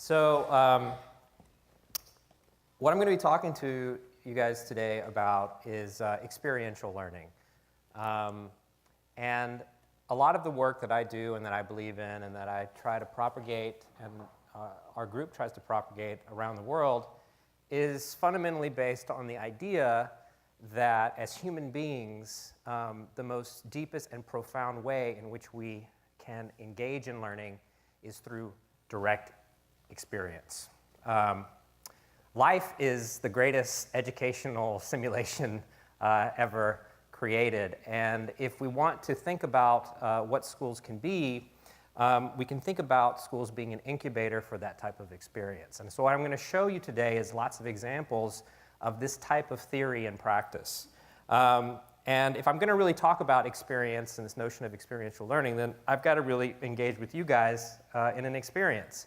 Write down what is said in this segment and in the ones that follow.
What I'm going to be talking to you guys today about is experiential learning. And a lot of the work that I do and that I believe in and that I try to propagate and our group tries to propagate around the world is fundamentally based on the idea that as human beings, the most deepest and profound way in which we can engage in learning is through direct experience. Life is the greatest educational simulation ever created, and if we want to think about what schools can be, we can think about schools being an incubator for that type of experience. And so what I'm going to show you today is lots of examples of this type of theory and practice. And if I'm going to really talk about experience and this notion of experiential learning, then I've got to really engage with you guys in an experience.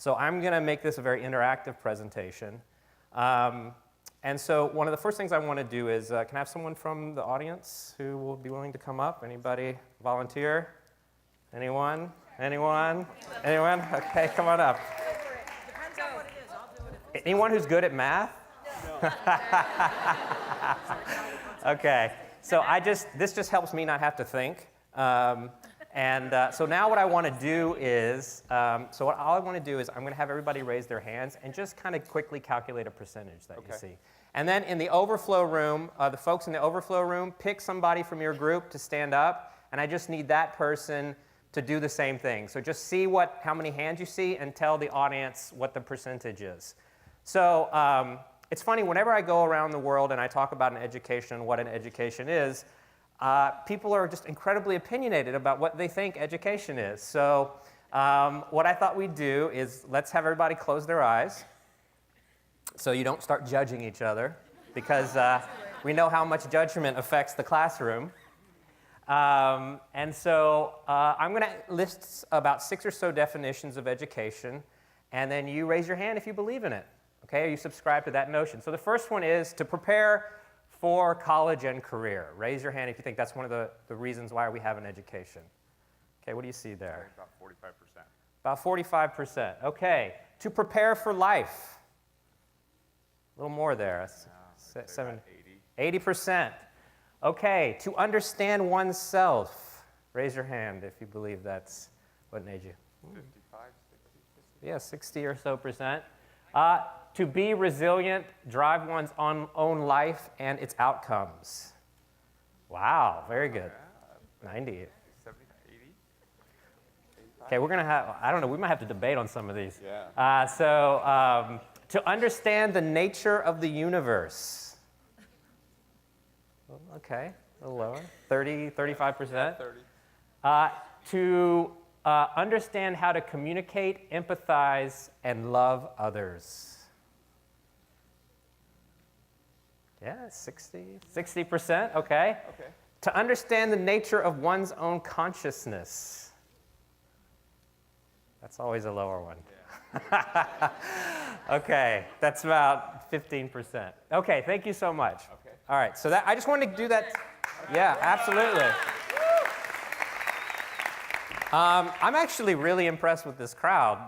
So I'm going to make this a very interactive presentation. And so one of the first things I want to do is, can I have someone from the audience who will be willing to come up? Anybody volunteer? Anyone? Anyone? Anyone? Okay, come on up. Depends on what it is. I'll do it. Anyone who's good at math? No. Okay, so this just helps me not have to think. So now what I want to do is, all I want to do is I'm going to have everybody raise their hands and just kind of quickly calculate a percentage that you see. And then in the overflow room, the folks in the overflow room, pick somebody from your group to stand up, and I just need that person to do the same thing. So just see how many hands you see and tell the audience what the percentage is. So it's funny, whenever I go around the world and I talk about an education and what an education is, people are just incredibly opinionated about what they think education is. So what I thought we'd do is let's have everybody close their eyes so you don't start judging each other, because we know how much judgment affects the classroom. And so I'm going to list about 6 or so definitions of education, and then you raise your hand if you believe in it. Okay, or you subscribe to that notion. So the first one is to prepare for college and career. Raise your hand if you think that's one of the reasons why we have an education. Okay, what do you see there? About 45%. About 45%. Okay, to prepare for life. A little more there. That's 80%. Okay, to understand oneself. Raise your hand if you believe that's what made you. 55, 60, 50. Yeah, 60 or so percent. To be resilient, drive one's own life and its outcomes. Wow, very good. 90. 70, 80. Okay, we're going to have, I don't know, we might have to debate on some of these. Yeah. To understand the nature of the universe. Okay, a little lower. 30, 35%. 30. To understand how to communicate, empathize, and love others. Yeah, 60%, okay. Okay. To understand the nature of one's own consciousness. That's always a lower one. Yeah. Okay, that's about 15%. Okay, thank you so much. Okay. All right, so I just wanted to do that. Yeah, absolutely. I'm actually really impressed with this crowd.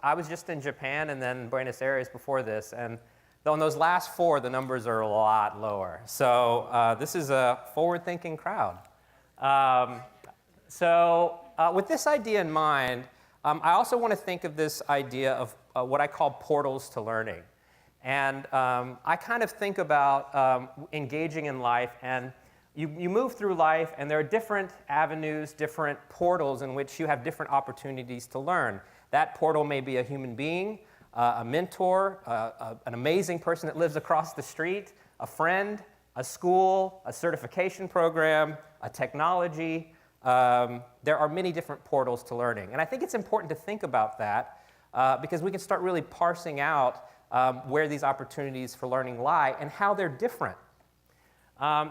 I was just in Japan and then Buenos Aires before this, and on those last 4, the numbers are a lot lower. So this is a forward-thinking crowd. With this idea in mind, I also want to think of this idea of what I call portals to learning. And I kind of think about engaging in life, and you move through life, and there are different avenues, different portals in which you have different opportunities to learn. That portal may be a human being, a mentor, an amazing person that lives across the street, a friend, a school, a certification program, a technology. There are many different portals to learning. And I think it's important to think about that because we can start really parsing out where these opportunities for learning lie and how they're different.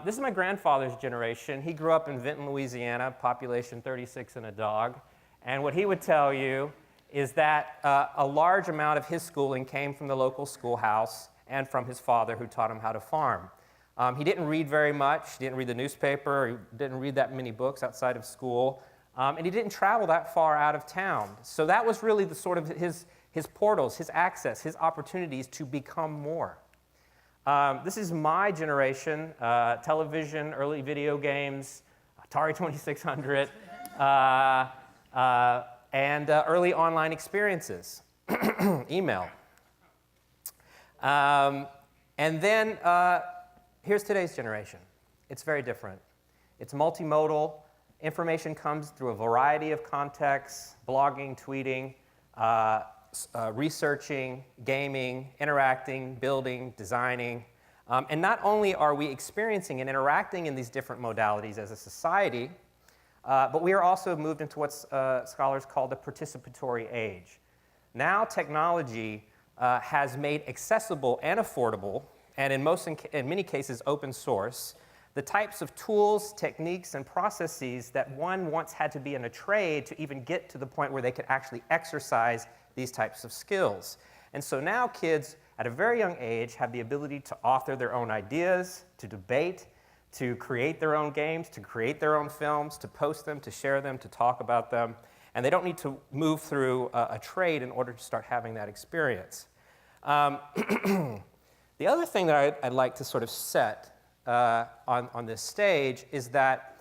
This is my grandfather's generation. He grew up in Vinton, Louisiana, population 36 and a dog. And what he would tell you is that a large amount of his schooling came from the local schoolhouse and from his father, who taught him how to farm. He didn't read very much. He didn't read the newspaper. He didn't read that many books outside of school. And he didn't travel that far out of town. So that was really the sort of his his portals, his access, his opportunities to become more. This is my generation, television, early video games, Atari 2600, and early online experiences, email. And then here's today's generation. It's very different. It's multimodal. Information comes through a variety of contexts: blogging, tweeting, researching, gaming, interacting, building, designing. And not only are we experiencing and interacting in these different modalities as a society, but we are also moved into what scholars call the participatory age. Now technology has made accessible and affordable, and in many cases open source, the types of tools, techniques, and processes that one once had to be in a trade to even get to the point where they could actually exercise these types of skills. And so now kids at a very young age have the ability to author their own ideas, to debate, to create their own games, to create their own films, to post them, to share them, to talk about them. And they don't need to move through a trade in order to start having that experience. The other thing that I'd like to sort of set on this stage is that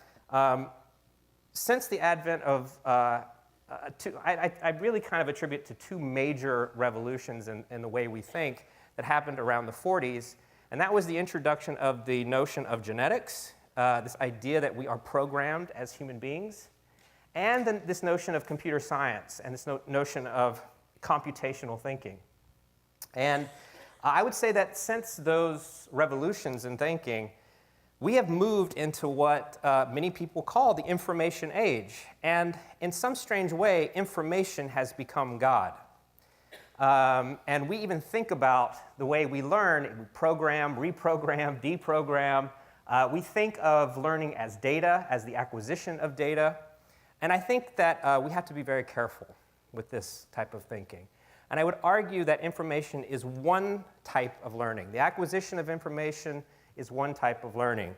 since the advent of, I really kind of attribute to two major revolutions in the way we think that happened around the 40s, and that was the introduction of the notion of genetics, this idea that we are programmed as human beings, and then this notion of computer science and this notion of computational thinking. And I would say that since those revolutions in thinking, we have moved into what many people call the information age. And in some strange way, information has become God. And we even think about the way we learn, we program, reprogram, deprogram. We think of learning as data, as the acquisition of data. And I think that we have to be very careful with this type of thinking. And I would argue that information is one type of learning. The acquisition of information is one type of learning.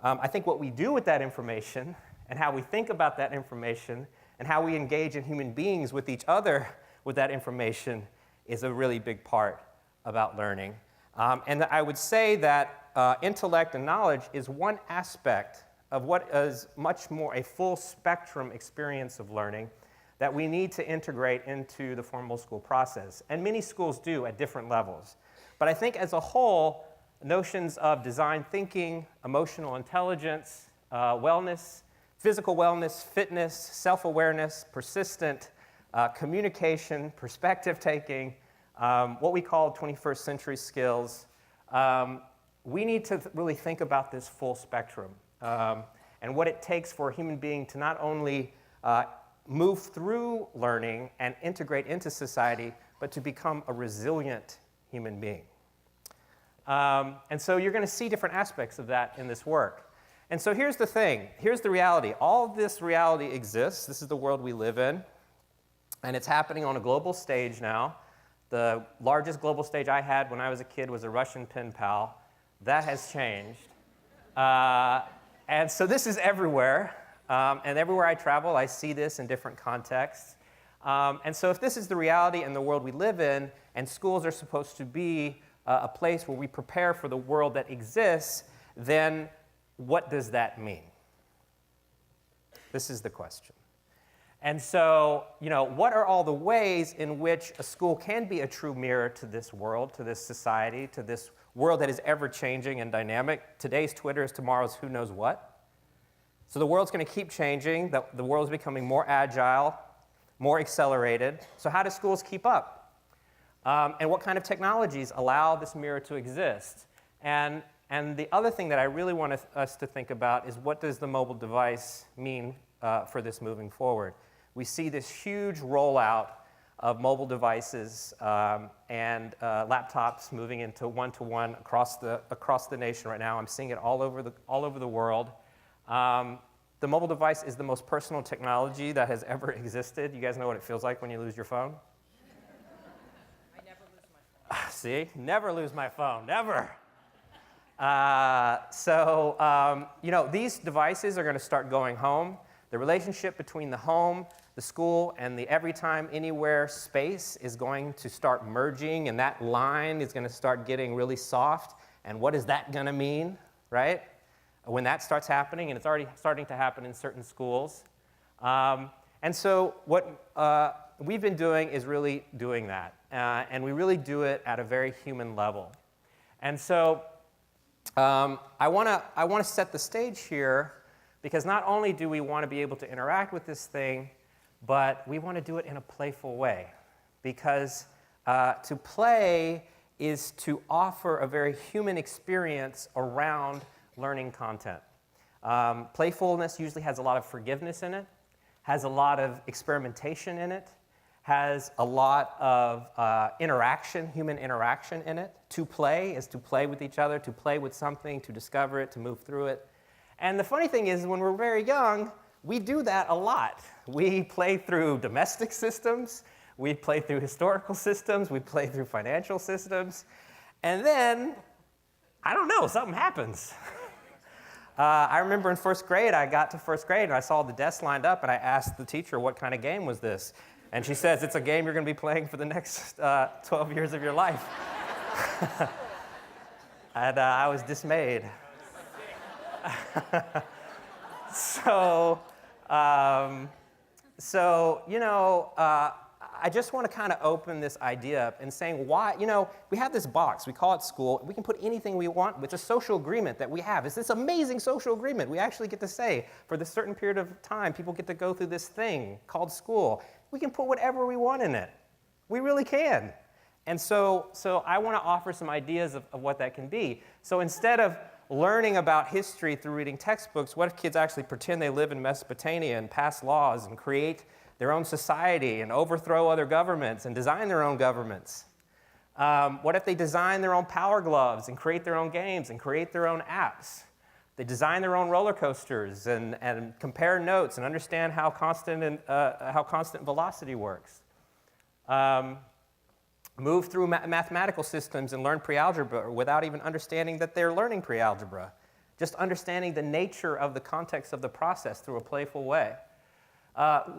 I think what we do with that information and how we think about that information and how we engage in human beings with each other with that information is a really big part about learning. And I would say that intellect and knowledge is one aspect of what is much more a full spectrum experience of learning that we need to integrate into the formal school process. And many schools do at different levels. But I think as a whole, notions of design thinking, emotional intelligence, wellness, physical wellness, fitness, self-awareness, persistent communication, perspective taking, what we call 21st century skills, we need to really think about this full spectrum and what it takes for a human being to not only move through learning and integrate into society, but to become a resilient human being. And so you're going to see different aspects of that in this work. And so here's the thing. Here's the reality. All of this reality exists. This is the world we live in. And it's happening on a global stage now. The largest global stage I had when I was a kid was a Russian pen pal. That has changed. And so this is everywhere. And everywhere I travel, I see this in different contexts. And so if this is the reality and the world we live in, and schools are supposed to be a place where we prepare for the world that exists, then what does that mean? This is the question. And so, what are all the ways in which a school can be a true mirror to this world, to this society, to this world that is ever-changing and dynamic? Today's Twitter is tomorrow's who knows what. So the world's going to keep changing. The world's becoming more agile, more accelerated. So how do schools keep up? And what kind of technologies allow this mirror to exist? And the other thing that I really want us to think about is what does the mobile device mean for this moving forward? We see this huge rollout of mobile devices and laptops moving into one-to-one across the nation right now. I'm seeing it all over the world. The mobile device is the most personal technology that has ever existed. You guys know what it feels like when you lose your phone? I never lose my phone. See? Never lose my phone. Never. These devices are going to start going home. The relationship between the home, the school and the every time, anywhere space is going to start merging, and that line is going to start getting really soft. And what is that going to mean, right? When that starts happening, and it's already starting to happen in certain schools. And so what we've been doing is really doing that. And we really do it at a very human level. And so I want to set the stage here, because not only do we want to be able to interact with this thing, but we want to do it in a playful way. Because to play is to offer a very human experience around learning content. Playfulness usually has a lot of forgiveness in it, has a lot of experimentation in it, has a lot of interaction, human interaction in it. To play is to play with each other, to play with something, to discover it, to move through it. And the funny thing is, when we're very young, we do that a lot. We play through domestic systems, we play through historical systems, we play through financial systems, and then, I don't know, something happens. I remember in first grade, I got to first grade and I saw the desks lined up, and I asked the teacher, what kind of game was this? And she says, it's a game you're going to be playing for the next 12 years of your life. And I was dismayed. So you know, I just want to kind of open this idea up and saying why, you know, we have this box, we call it school, we can put anything we want, it's a social agreement that we have. It's this amazing social agreement. We actually get to say, for this certain period of time, people get to go through this thing called school. We can put whatever we want in it. We really can. And so I want to offer some ideas of what that can be. So instead of learning about history through reading textbooks, what if kids actually pretend they live in Mesopotamia and pass laws and create their own society and overthrow other governments and design their own governments? What if they design their own power gloves and create their own games and create their own apps? They design their own roller coasters and compare notes and understand how constant velocity works. Move through mathematical systems and learn pre-algebra without even understanding that they're learning pre-algebra. Just understanding the nature of the context of the process through a playful way.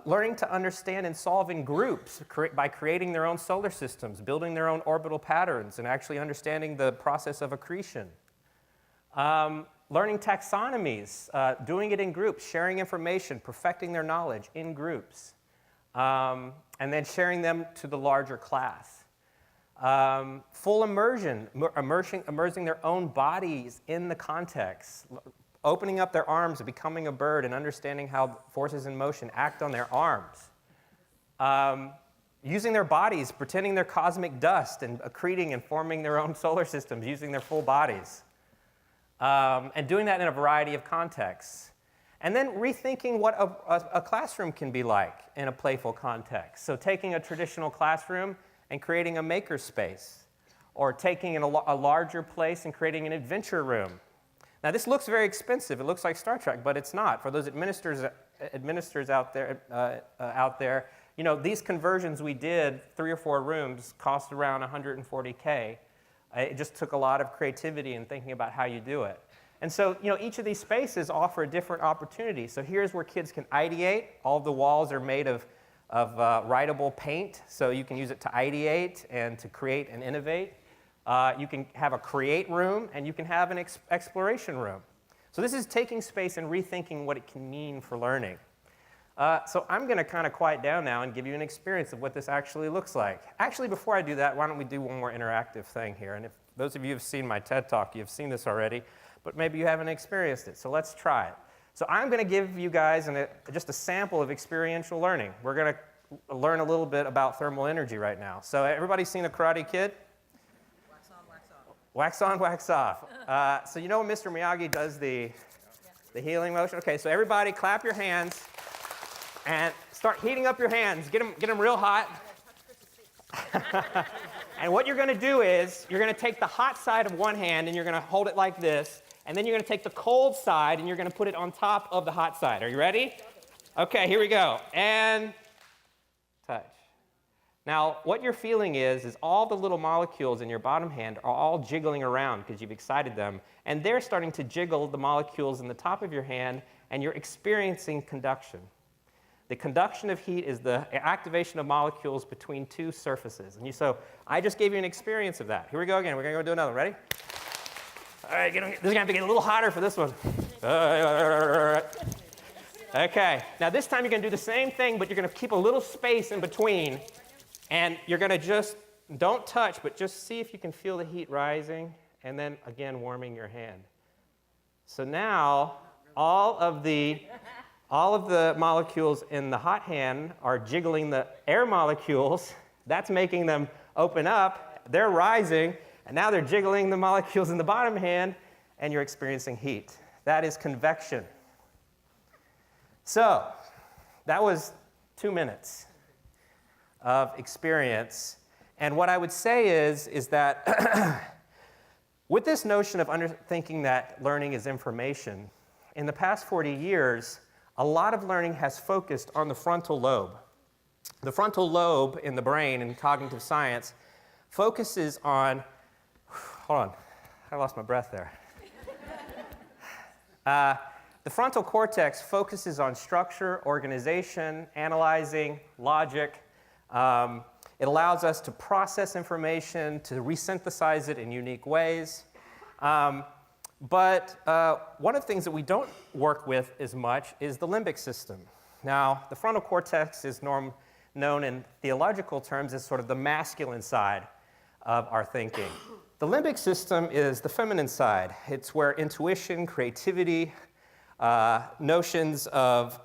Learning to understand and solve in groups by creating their own solar systems, building their own orbital patterns, and actually understanding the process of accretion. Learning taxonomies, doing it in groups, sharing information, perfecting their knowledge in groups, and then sharing them to the larger class. Full immersion, immersing their own bodies in the context, opening up their arms and becoming a bird and understanding how forces in motion act on their arms. Using their bodies, pretending they're cosmic dust and accreting and forming their own solar systems using their full bodies. And doing that in a variety of contexts. And then rethinking what a classroom can be like in a playful context. So taking a traditional classroom and creating a maker space, or taking a larger place and creating an adventure room. Now, this looks very expensive. It looks like Star Trek, but it's not. For those administrators out there, you know, these conversions we did, 3 or 4 rooms, cost around $140K. It just took a lot of creativity and thinking about how you do it. And so, you know, each of these spaces offer a different opportunity. So here's where kids can ideate. All of the walls are made of writable paint, so you can use it to ideate and to create and innovate. You can have a create room, and you can have an exploration room. So this is taking space and rethinking what it can mean for learning. So I'm going to kind of quiet down now and give you an experience of what this actually looks like. Actually, before I do that, why don't we do one more interactive thing here? And if those of you have seen my TED Talk, you've seen this already, but maybe you haven't experienced it. So let's try it. So I'm going to give you guys just a sample of experiential learning. We're going to learn a little bit about thermal energy right now. So everybody seen The Karate Kid? Wax on, wax off. Wax on, wax off. So you know when Mr. Miyagi does the healing motion? Okay, so everybody clap your hands and start heating up your hands. Get them real hot. And what you're going to do is you're going to take the hot side of one hand and you're going to hold it like this. And then you're going to take the cold side and you're going to put it on top of the hot side. Are you ready? Okay, here we go. And touch. Now, what you're feeling is all the little molecules in your bottom hand are all jiggling around because you've excited them. And they're starting to jiggle the molecules in the top of your hand, and you're experiencing conduction. The conduction of heat is the activation of molecules between two surfaces. And so I just gave you an experience of that. Here we go again. We're going to go do another. Ready? All right, this is going to have to get a little hotter for this one. Okay, now this time you're going to do the same thing, but you're going to keep a little space in between. And you're going to just, don't touch, but just see if you can feel the heat rising, and then again warming your hand. So now all of the molecules in the hot hand are jiggling the air molecules. That's making them open up. They're rising, and now they're jiggling the molecules in the bottom hand, and you're experiencing heat. That is convection. So that was 2 minutes of experience. And what I would say is that with this notion of thinking that learning is information, in the past 40 years, a lot of learning has focused on the frontal lobe. The frontal lobe in the brain in cognitive science focuses on, hold on, I lost my breath there. The frontal cortex focuses on structure, organization, analyzing, logic. It allows us to process information, to resynthesize it in unique ways. But one of the things that we don't work with as much is the limbic system. Now, the frontal cortex is known in theological terms as sort of the masculine side of our thinking. The limbic system is the feminine side. It's where intuition, creativity, notions of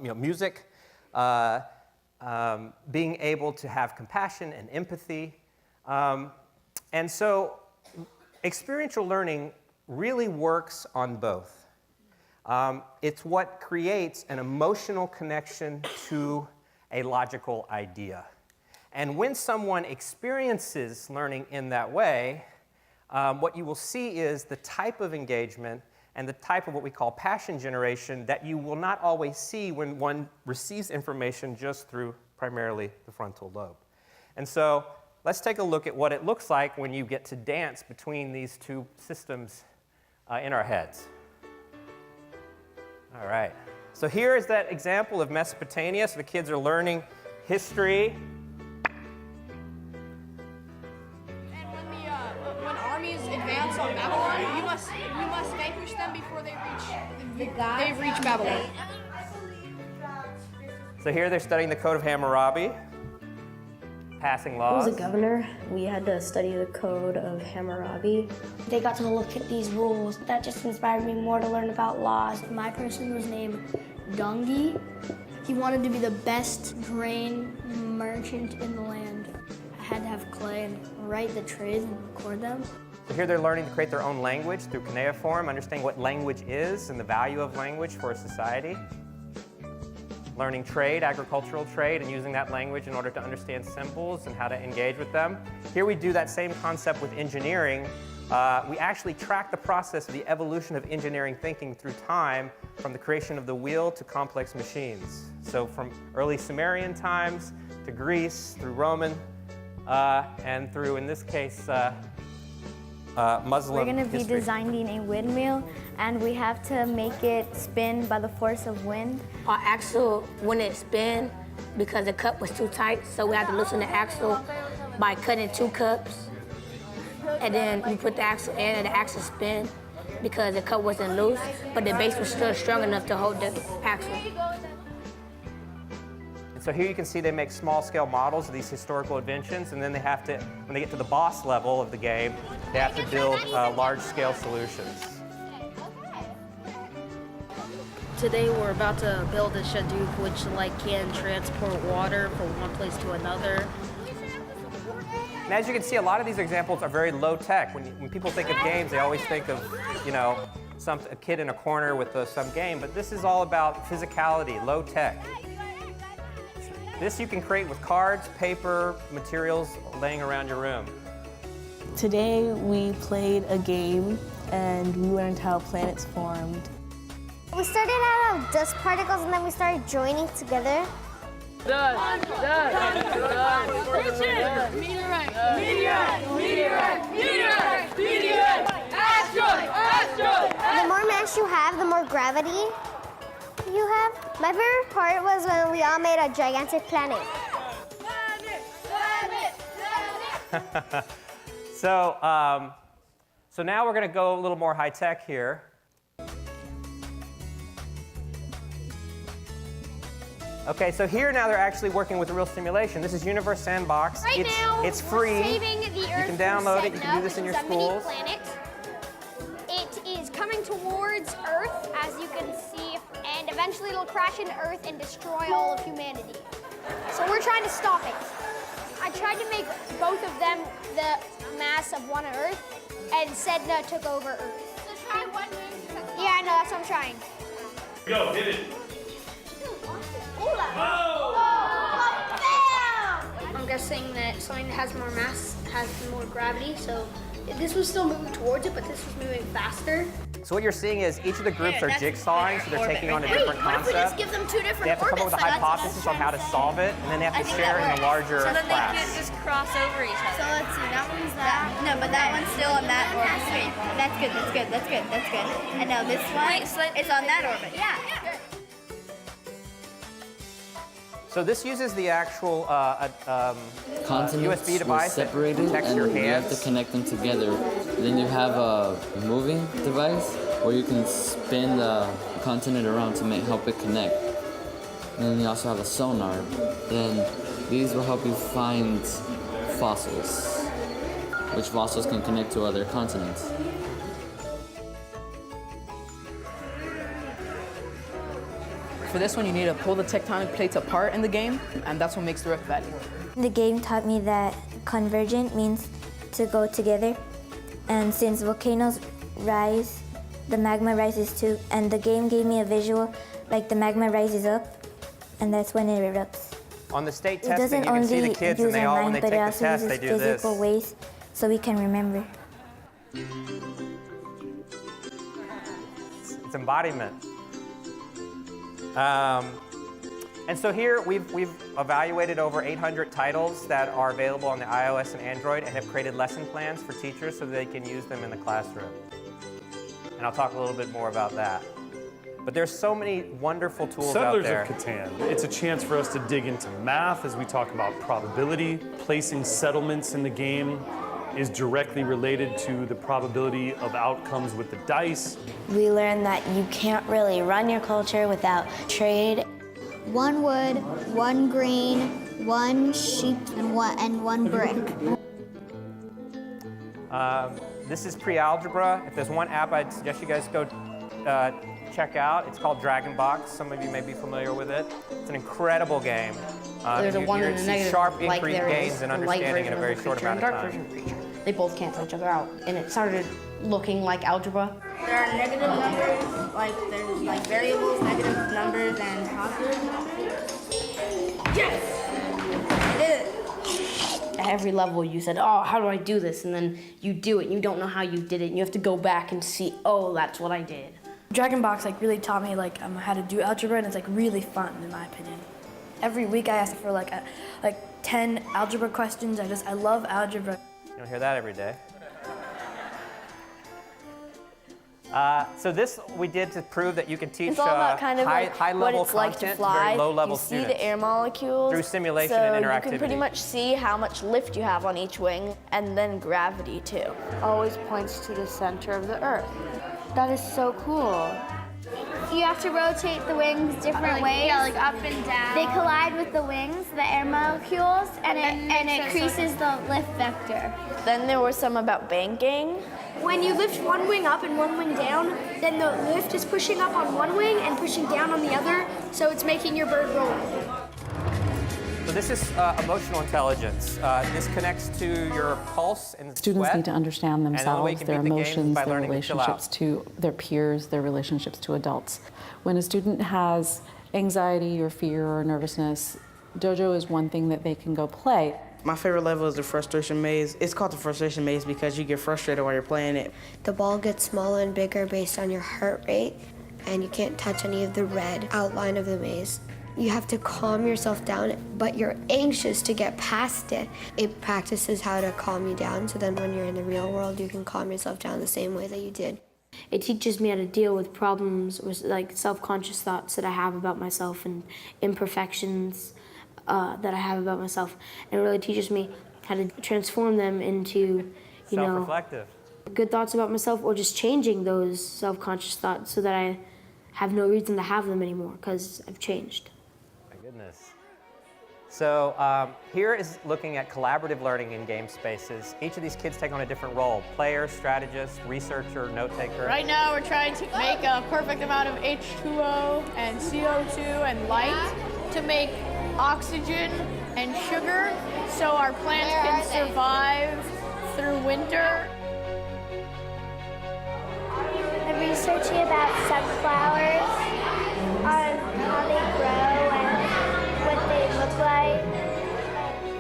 music, being able to have compassion and empathy. And so experiential learning really works on both. It's what creates an emotional connection to a logical idea. And when someone experiences learning in that way, what you will see is the type of engagement and the type of what we call passion generation that you will not always see when one receives information just through primarily the frontal lobe. And so let's take a look at what it looks like when you get to dance between these two systems in our heads. All right. So here is that example of Mesopotamia. So the kids are learning history. When armies advance on Babylon, you must vanquish them before they reach Babylon. So here they're studying the Code of Hammurabi, passing laws. I was a governor. We had to study the Code of Hammurabi. They got to look at these rules. That just inspired me more to learn about laws. My person was named Dungi. He wanted to be the best grain merchant in the land. I had to have clay and write the trades and record them. So here they're learning to create their own language through cuneiform, understanding what language is and the value of language for a society. Learning trade, agricultural trade, and using that language in order to understand symbols and how to engage with them. Here we do that same concept with engineering. We actually track the process of the evolution of engineering thinking through time, from the creation of the wheel to complex machines. So from early Sumerian times to Greece, through Roman, and through, in this case, Muslim We're going to be history. designing a windmill, and we have to make it spin by the force of wind. Our axle wouldn't spin because the cup was too tight, so we had to loosen the axle by cutting 2 cups. And then we put the axle in and the axle spin because the cup wasn't loose, but the base was still strong enough to hold the axle. And so here you can see they make small-scale models of these historical inventions, and then they have to, when they get to the boss level of the game, they have to build large-scale solutions. Today we're about to build a Shadouk which can transport water from one place to another. And as you can see, a lot of these examples are very low-tech. When people think of games, they always think of, a kid in a corner with some game, but this is all about physicality, low-tech. This you can create with cards, paper, materials laying around your room. Today we played a game and we learned how planets formed. We started out of dust particles and then we started joining together. The more mass you have, the more gravity. you have? My favorite part was when we all made a gigantic planet. So now we're going to go a little more high tech here. Okay, so here now they're actually working with a real simulation. This is Universe Sandbox. Right now, it's free. saving the Earth. You can download it. You can do this in your schools. It is coming towards Earth, as you can see, and eventually it'll crash into Earth and destroy all of humanity. So we're trying to stop it. I tried to make both of them the mass of one Earth, and Sedna took over Earth. So try one wing. Yeah, I know, that's what I'm trying. Go, hit it. I'm guessing that something that has more mass has more gravity, so this was still moving towards it, but this was moving faster. So what you're seeing is each of the groups are jigsawing, so they're taking on a different What if we just concept. give them two different They have to come up with a orbits? hypothesis on how to solve it, and then they have to share in the larger So then they class. can't just cross over each So other. let's see, that one's that. No, but that one's still on that orbit. Sweet. That's good, that's good, that's good, that's good. And now this one is on that orbit. Yeah. So this uses the actual Continents USB were device that separated detects and your you have to hands. connect them together. Then you have a moving device where you can spin the continent around to help it connect. And then you also have a sonar. Then these will help you find fossils, which fossils can connect to other continents. For this one, you need to pull the tectonic plates apart in the game, and that's what makes the Rift Valley. The game taught me that convergent means to go together, and since volcanoes rise, the magma rises too, and the game gave me a visual like the magma rises up, and that's when it erupts. On the state It testing, doesn't you can see only the kids, use and they our all, when mind, they but take it the also test, they uses do this. physical ways so we can remember. It's embodiment. And so here we've evaluated over 800 titles that are available on the iOS and Android and have created lesson plans for teachers so they can use them in the classroom. And I'll talk a little bit more about that. But there's so many wonderful tools out there. Settlers of Catan. It's a chance for us to dig into math as we talk about probability. Placing settlements in the game is directly related to the probability of outcomes with the dice. We learned that you can't really run your culture without trade. One wood, one green, one sheep, and one brick. This is pre-algebra. If there's one app I'd suggest you guys go check out, it's called Dragon Box. Some of you may be familiar with it. It's an incredible game. There's a one and a see negative, sharp like increased there gains is in a light understanding in a version very of a short creature amount and of dark time. version of a creature. They both cancel each other out, and it started looking like algebra. There are negative numbers, like there's like variables, negative numbers, and positive numbers. Yes! I did it. At every level, you said, "Oh, how do I do this?" And then you do it. And you don't know how you did it. And you have to go back and see, "Oh, that's what I did." Dragon Box really taught me how to do algebra, and it's really fun in my opinion. Every week I ask for like 10 algebra questions. I love algebra. You don't hear that every day. So this we did to prove that you can teach It's all about high-level what it's like to content fly. very low-level you see students. the air molecules Through simulation so and you interactivity. can pretty much see how much lift you have on each wing, and then gravity too. Always points to the center of the Earth. That is so cool. You have to rotate the wings different ways. Yeah, like up and down. They collide with the wings, the air molecules, and it increases the lift vector. Then there were some about banking. When you lift one wing up and one wing down, then the lift is pushing up on one wing and pushing down on the other, so it's making your bird roll. So this is emotional intelligence. This connects to your pulse and Students sweat. need to understand And the only way you themselves, can their beat the game is emotions, by their learning to chill out. relationships to their peers, their relationships to adults. When a student has anxiety or fear or nervousness, Dojo is one thing that they can go play. My favorite level is the frustration maze. It's called the frustration maze because you get frustrated while you're playing it. The ball gets smaller and bigger based on your heart rate, and you can't touch any of the red outline of the maze. You have to calm yourself down, but you're anxious to get past it. It practices how to calm you down, so then when you're in the real world, you can calm yourself down the same way that you did. It teaches me how to deal with problems, with like self-conscious thoughts that I have about myself and imperfections that I have about myself. And it really teaches me how to transform them into, self-reflective. Good thoughts about myself, or just changing those self-conscious thoughts so that I have no reason to have them anymore because I've changed. My goodness. So here is looking at collaborative learning in game spaces. Each of these kids take on a different role: player, strategist, researcher, note taker. Right now we're trying to make a perfect amount of H2O and CO2 and light to make oxygen and sugar so our plants can survive through winter. I'm researching about sunflowers, on how they grow and what they look like.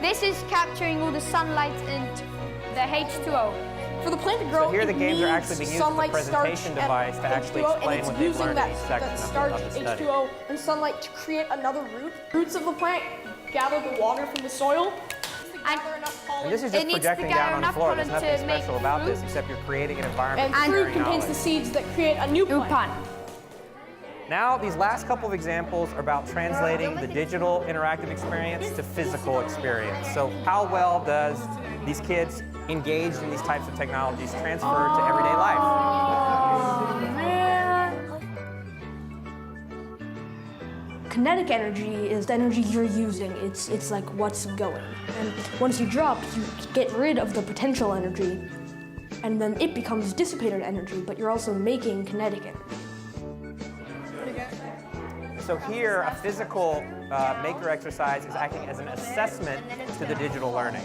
This is capturing all the sunlight and the H2O. For the plant to grow, so here the it games are needs actually being used as a sunlight, presentation starch, device to and actually H2O, explain and what it's they've using learned in each that section starch, of the study. H2O, and sunlight to create another root. Roots of the plant gather the water from the soil. And this is just projecting down on the floor. There's nothing special about this except you're creating an environment And for fruit sharing contains the knowledge. seeds that create a new plant. Now, these last couple of examples are about translating the digital interactive experience to physical experience. So how well does these kids engaged in these types of technologies transfer to everyday life? Kinetic energy is the energy you're using. It's like what's going. And once you drop, you get rid of the potential energy, and then it becomes dissipated energy, but you're also making kinetic energy. So here, a physical maker exercise is acting as an assessment to the digital learning.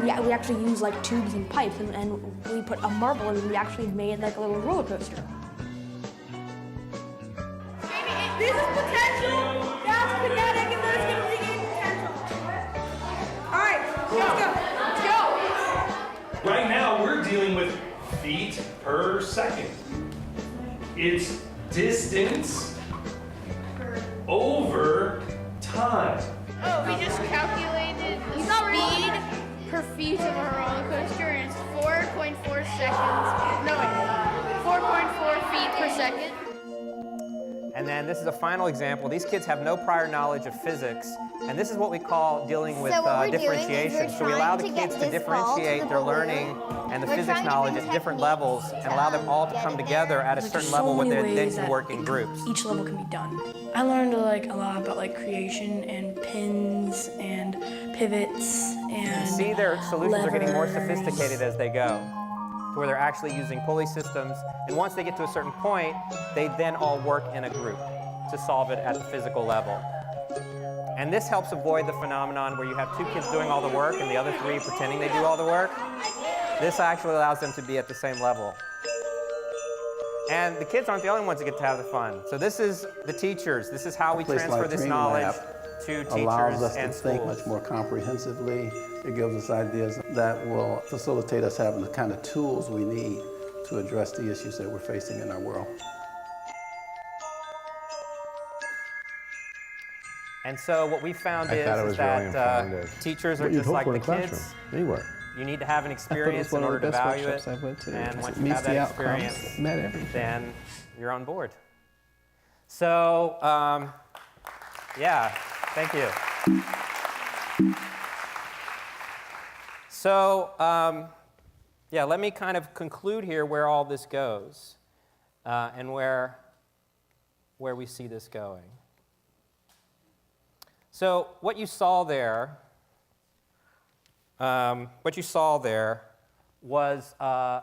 Yeah, we actually use like tubes and pipes, and we put a marble in, and we actually made like a little roller coaster. This is potential, that's kinetic, and then it's going to regain potential. All right, let's go. Right now, we're dealing with feet per second. It's distance over time. Oh, we just calculated the speed per feet of a roller coaster, and it's 4.4 seconds. No, wait, 4.4 feet per second. And then this is a final example. These kids have no prior knowledge of physics, and this is what we call dealing with So what we're doing is differentiation. we're So we allow the trying to kids get to this ball to differentiate the their balloon. learning and the We're physics trying to knowledge bring at different levels and allow them all to come together at a certain There's level so where many they then ways can that work in groups. Each level can be done. I learned like a lot about like creation and pins and pivots and See, their solutions are getting more levers. sophisticated as they go, to where they're actually using pulley systems, and once they get to a certain point, they then all work in a group to solve it at the physical level. And this helps avoid the phenomenon where you have two kids doing all the work and the other three pretending they do all the work. This actually allows them to be at the same level. And the kids aren't the only ones that get to have the fun. So this is the teachers. This is how we transfer this knowledge to allows teachers us and to think schools. much more comprehensively. It gives us ideas that will facilitate us having the kind of tools we need to address the issues that we're facing in our world. And so what we found I thought it is was that really informative. teachers are What you'd just hope like for the in a classroom, kids. anywhere. You need to have an I thought it experience was one in of order the to best value workshops it. I've went to. And It once you meets have the that outcomes, experience, met everything. then you're on board. So, yeah, thank you. So, yeah, let me kind of conclude here where all this goes and where we see this going. So what you saw there was a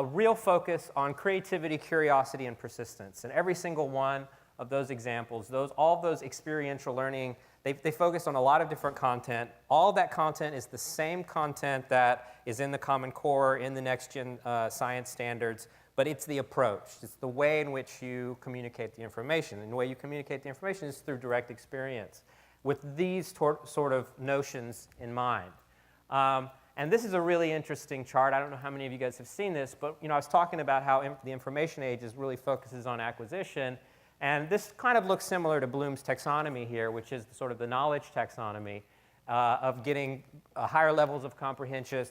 real focus on creativity, curiosity, and persistence. And every single one of those examples, all of those experiential learning, they focus on a lot of different content. All of that content is the same content that is in the Common Core, in the next-gen science standards, but it's the approach. It's the way in which you communicate the information. And the way you communicate the information is through direct experience, with these sort of notions in mind. And this is a really interesting chart. I don't know how many of you guys have seen this, but I was talking about how the information age really focuses on acquisition. And this kind of looks similar to Bloom's taxonomy here, which is sort of the knowledge taxonomy. of getting higher levels of comprehension,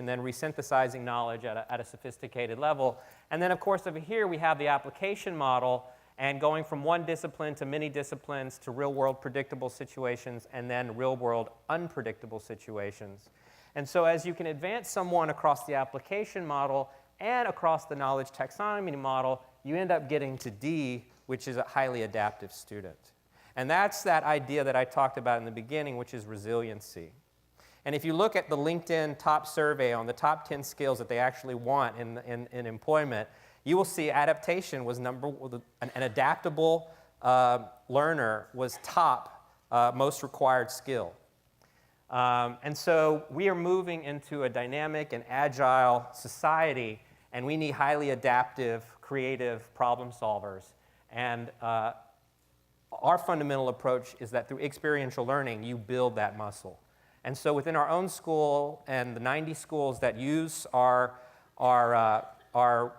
then resynthesizing knowledge at a sophisticated level. And then, of course, over here we have the application model, and going from one discipline to many disciplines to real-world predictable situations and then real-world unpredictable situations. And so as you can advance someone across the application model and across the knowledge taxonomy model, you end up getting to D, which is a highly adaptive student. And that's that idea that I talked about in the beginning, which is resiliency. And if you look at the LinkedIn top survey on the top 10 skills that they actually want in employment, you will see adaptation was an adaptable learner was top most required skill. And so we are moving into a dynamic and agile society, and we need highly adaptive, creative problem solvers. And our fundamental approach is that through experiential learning, you build that muscle. And so within our own school and the 90 schools that use our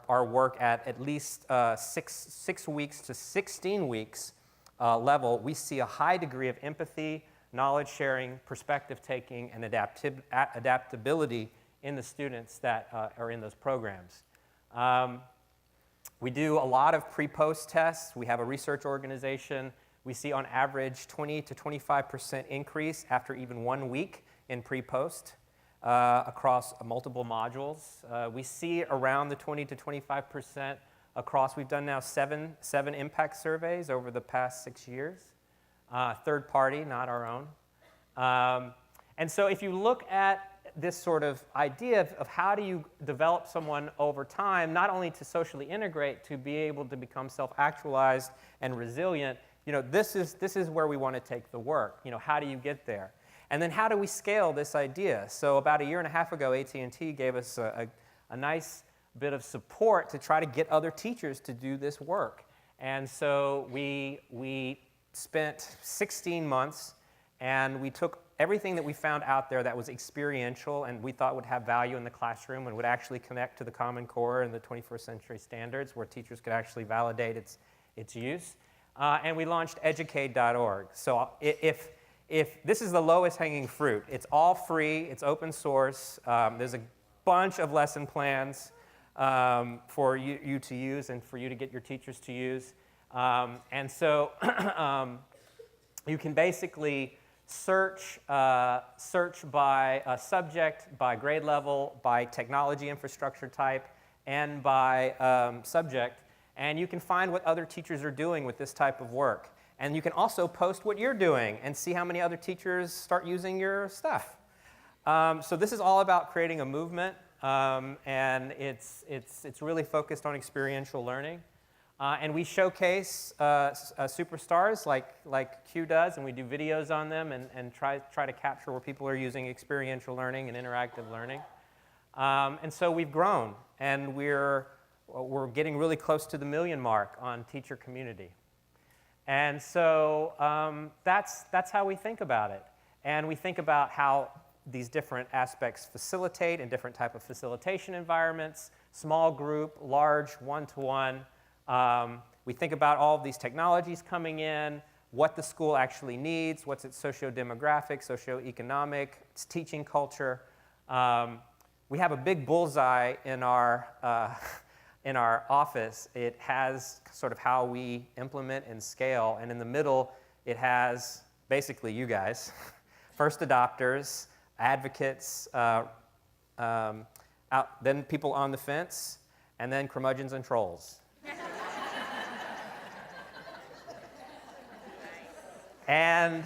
work at least 6 weeks to 16 weeks level, we see a high degree of empathy, knowledge sharing, perspective taking, and adaptability in the students that are in those programs. We do a lot of pre-post tests. We have a research organization. We see on average 20 to 25% increase after even 1 week in pre-post across multiple modules. We see around the 20 to 25% across. We've done now seven impact surveys over the past 6 years. Third party, not our own. And so if you look at this sort of idea of how do you develop someone over time, not only to socially integrate, to be able to become self-actualized and resilient, this is where we want to take the work. How do you get there? And then how do we scale this idea? So about 1.5 years ago, AT&T gave us a nice bit of support to try to get other teachers to do this work. And so we spent 16 months, and we took everything that we found out there that was experiential and we thought would have value in the classroom and would actually connect to the Common Core and the 21st century standards where teachers could actually validate its use. And we launched educate.org. So if this is the lowest hanging fruit, it's all free, it's open source, there's a bunch of lesson plans for you to use and for you to get your teachers to use. And so you can basically search by subject, by grade level, by technology infrastructure type, and by subject. And you can find what other teachers are doing with this type of work. And you can also post what you're doing and see how many other teachers start using your stuff. So this is all about creating a movement, and it's really focused on experiential learning. And we showcase superstars like Q does, and we do videos on them and try to capture where people are using experiential learning and interactive learning. And so we've grown, and we're getting really close to the 1 million mark on teacher community. And so that's how we think about it. And we think about how these different aspects facilitate in different type of facilitation environments, small group, large, one-to-one. We think about all of these technologies coming in, what the school actually needs, what's its socio-demographic, socio-economic, its teaching culture. We have a big bullseye in our office. It has sort of how we implement and scale, and in the middle it has basically you guys, first adopters, advocates, then people on the fence, and then curmudgeons and trolls. And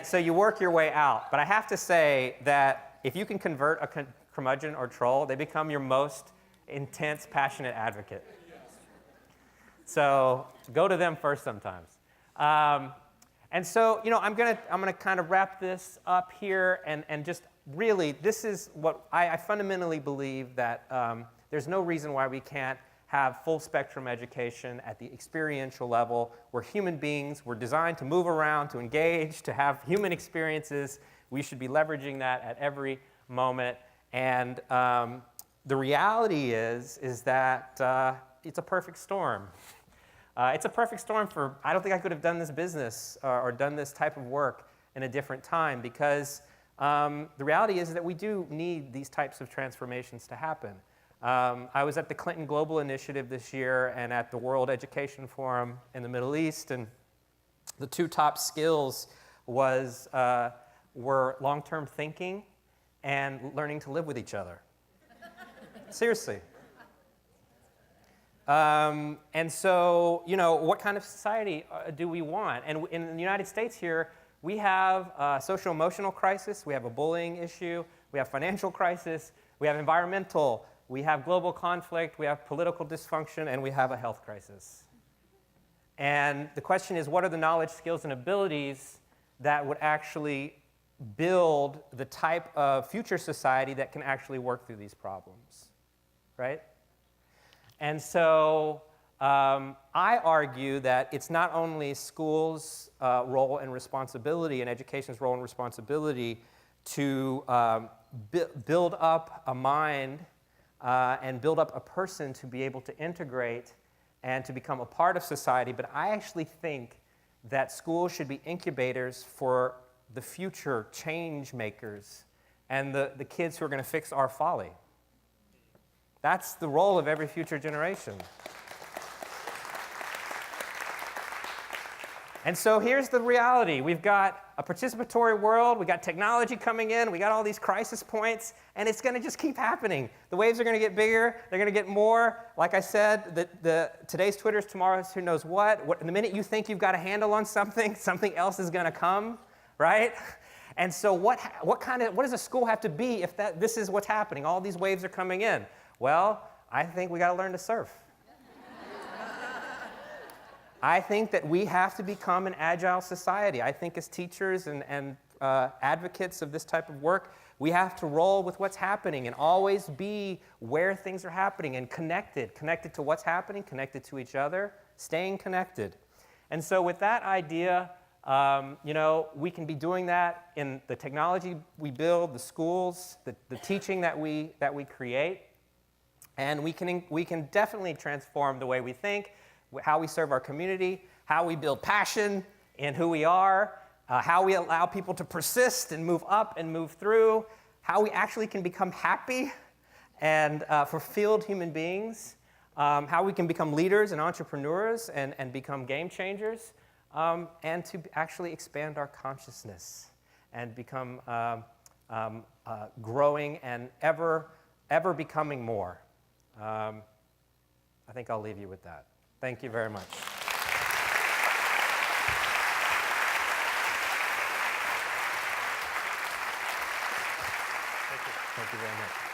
so you work your way out. But I have to say that if you can convert a curmudgeon or troll, they become your most intense, passionate advocate. So go to them first sometimes. And so, I'm gonna kind of wrap this up here, and just really, this is what I fundamentally believe that there's no reason why we can't have full spectrum education at the experiential level. We're human beings. We're designed to move around, to engage, to have human experiences. We should be leveraging that at every moment. And the reality is that it's a perfect storm. It's a perfect storm for, I don't think I could have done this business or done this type of work in a different time, because the reality is that we do need these types of transformations to happen. I was at the Clinton Global Initiative this year and at the World Education Forum in the Middle East, and the two top skills were long-term thinking and learning to live with each other. Seriously. And so, you know, what kind of society do we want? And in the United States here, we have a social-emotional crisis, we have a bullying issue, we have financial crisis, we have environmental, we have global conflict, we have political dysfunction, and we have a health crisis. And the question is, what are the knowledge, skills, and abilities that would actually build the type of future society that can actually work through these problems, right? And so I argue that it's not only schools' role and responsibility and education's role and responsibility to build up a mind and build up a person to be able to integrate and to become a part of society, but I actually think that schools should be incubators for the future change makers and the kids who are going to fix our folly. That's the role of every future generation. And so here's the reality. We've got a participatory world, we got technology coming in, we got all these crisis points, and it's going to just keep happening. The waves are going to get bigger, they're going to get more. Like I said, today's Twitter is tomorrow's who knows what. The minute you think you've got a handle on something, something else is going to come, right? And so what does a school have to be if this is what's happening? All these waves are coming in. Well, I think we got to learn to surf. I think that we have to become an agile society. I think as teachers and advocates of this type of work, we have to roll with what's happening and always be where things are happening and connected to what's happening, connected to each other, staying connected. And so with that idea, you know, we can be doing that in the technology we build, the schools, the teaching that we create. And we can definitely transform the way we think, how we serve our community, how we build passion in who we are, how we allow people to persist and move up and move through, how we actually can become happy and fulfilled human beings, how we can become leaders and entrepreneurs and become game changers, and to actually expand our consciousness and become growing and ever becoming more. I think I'll leave you with that. Thank you very much. Thank you very much.